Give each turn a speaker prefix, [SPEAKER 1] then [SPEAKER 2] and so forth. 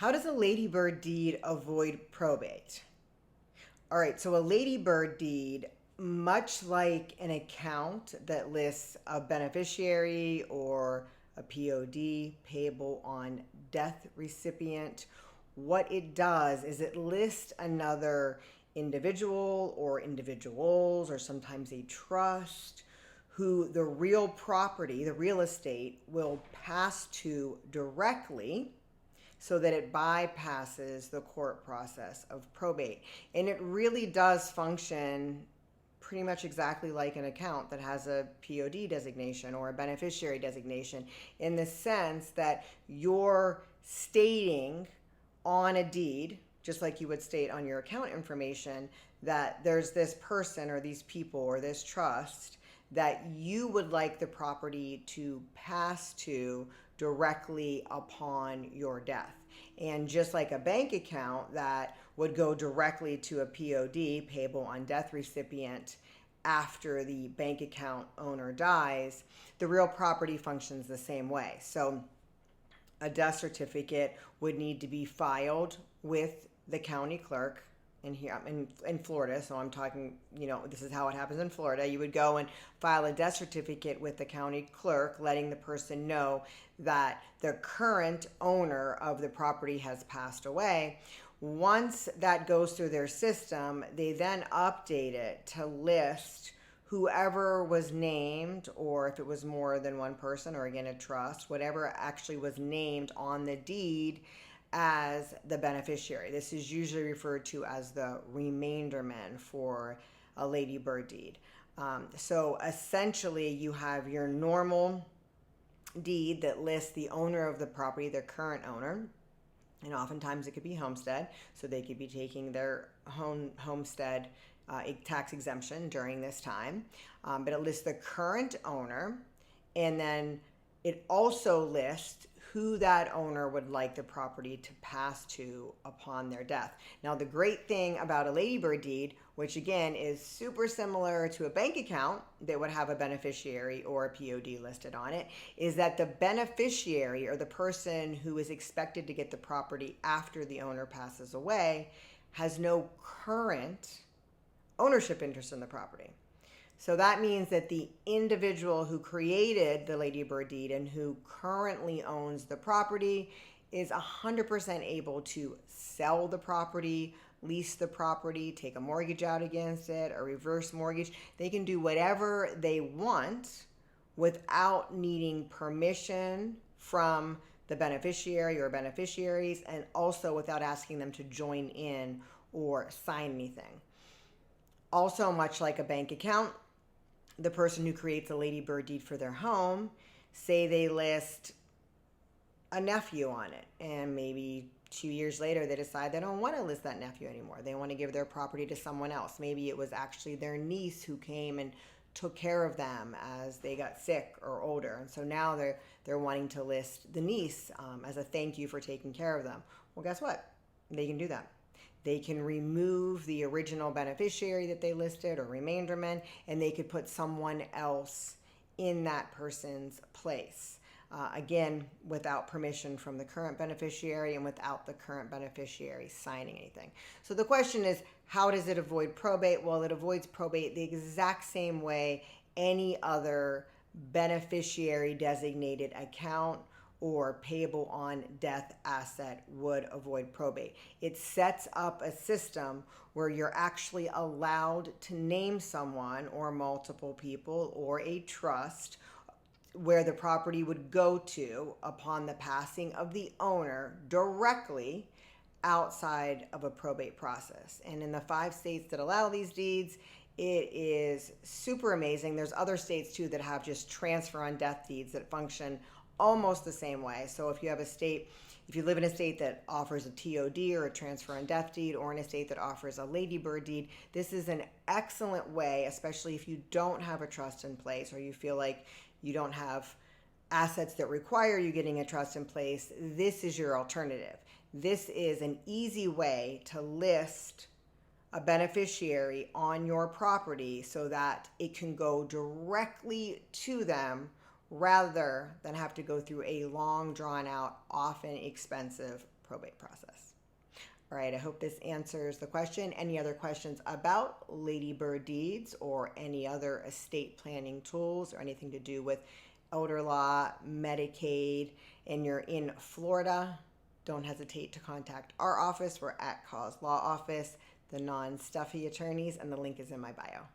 [SPEAKER 1] How does a ladybird deed avoid probate? All right, so a ladybird deed, much like an account that lists a beneficiary or a POD, payable on death recipient, what it does is it lists another individual or individuals or sometimes a trust who the real property, the real estate, will pass to directly so that it bypasses the court process of probate. And it really does function pretty much exactly like an account that has a POD designation or a beneficiary designation, in the sense that you're stating on a deed, just like you would state on your account information, that there's this person or these people or this trust that you would like the property to pass to directly upon your death. And just like a bank account that would go directly to a POD, payable on death recipient, after the bank account owner dies, the real property functions the same way. So a death certificate would need to be filed with the county clerk. And here I'm in Florida, so I'm talking, this is how it happens in Florida. You would go and file a death certificate with the county clerk, letting the person know that the current owner of the property has passed away. Once that goes through their system, they then update it to list whoever was named, or if it was more than one person, or again, a trust, whatever actually was named on the deed as the beneficiary. This is usually referred to as the remaindermen for a ladybird deed. So essentially, you have your normal deed that lists the owner of the property, their current owner, and oftentimes it could be homestead, so they could be taking their homestead tax exemption during this time. But it lists the current owner, and then it also lists who that owner would like the property to pass to upon their death. Now, the great thing about a ladybird deed, which again is super similar to a bank account that would have a beneficiary or a POD listed on it, is that the beneficiary, or the person who is expected to get the property after the owner passes away, has no current ownership interest in the property. So that means that the individual who created the ladybird deed and who currently owns the property is 100% able to sell the property, lease the property, take a mortgage out against it, a reverse mortgage. They can do whatever they want without needing permission from the beneficiary or beneficiaries, and also without asking them to join in or sign anything. Also, much like a bank account, the person who creates a ladybird deed for their home, say they list a nephew on it, and maybe 2 years later they decide they don't want to list that nephew anymore. They want to give their property to someone else. Maybe it was actually their niece who came and took care of them as they got sick or older, and so now they're wanting to list the niece as a thank you for taking care of them. Well, guess what? They can do that. They can remove the original beneficiary that they listed, or remaindermen, and they could put someone else in that person's place. Again, without permission from the current beneficiary and without the current beneficiary signing anything. So the question is, how does it avoid probate? Well, it avoids probate the exact same way any other beneficiary designated account or payable on death asset would avoid probate. It sets up a system where you're actually allowed to name someone or multiple people or a trust where the property would go to upon the passing of the owner directly outside of a probate process. And in the 5 states that allow these deeds, it is super amazing. There's other states too that have just transfer on death deeds that function almost the same way. So if you live in a state that offers a TOD or a transfer on death deed, or in a state that offers a ladybird deed, this is an excellent way, especially if you don't have a trust in place, or you feel like you don't have assets that require you getting a trust in place. This is your alternative. This is an easy way to list a beneficiary on your property so that it can go directly to them, rather than have to go through a long, drawn out, often expensive probate process. All right, I hope this answers the question. Any other questions about Ladybird deeds or any other estate planning tools or anything to do with elder law, Medicaid, and you're in Florida, don't hesitate to contact our office. We're at Cause Law Office, the non-stuffy attorneys, and the link is in my bio.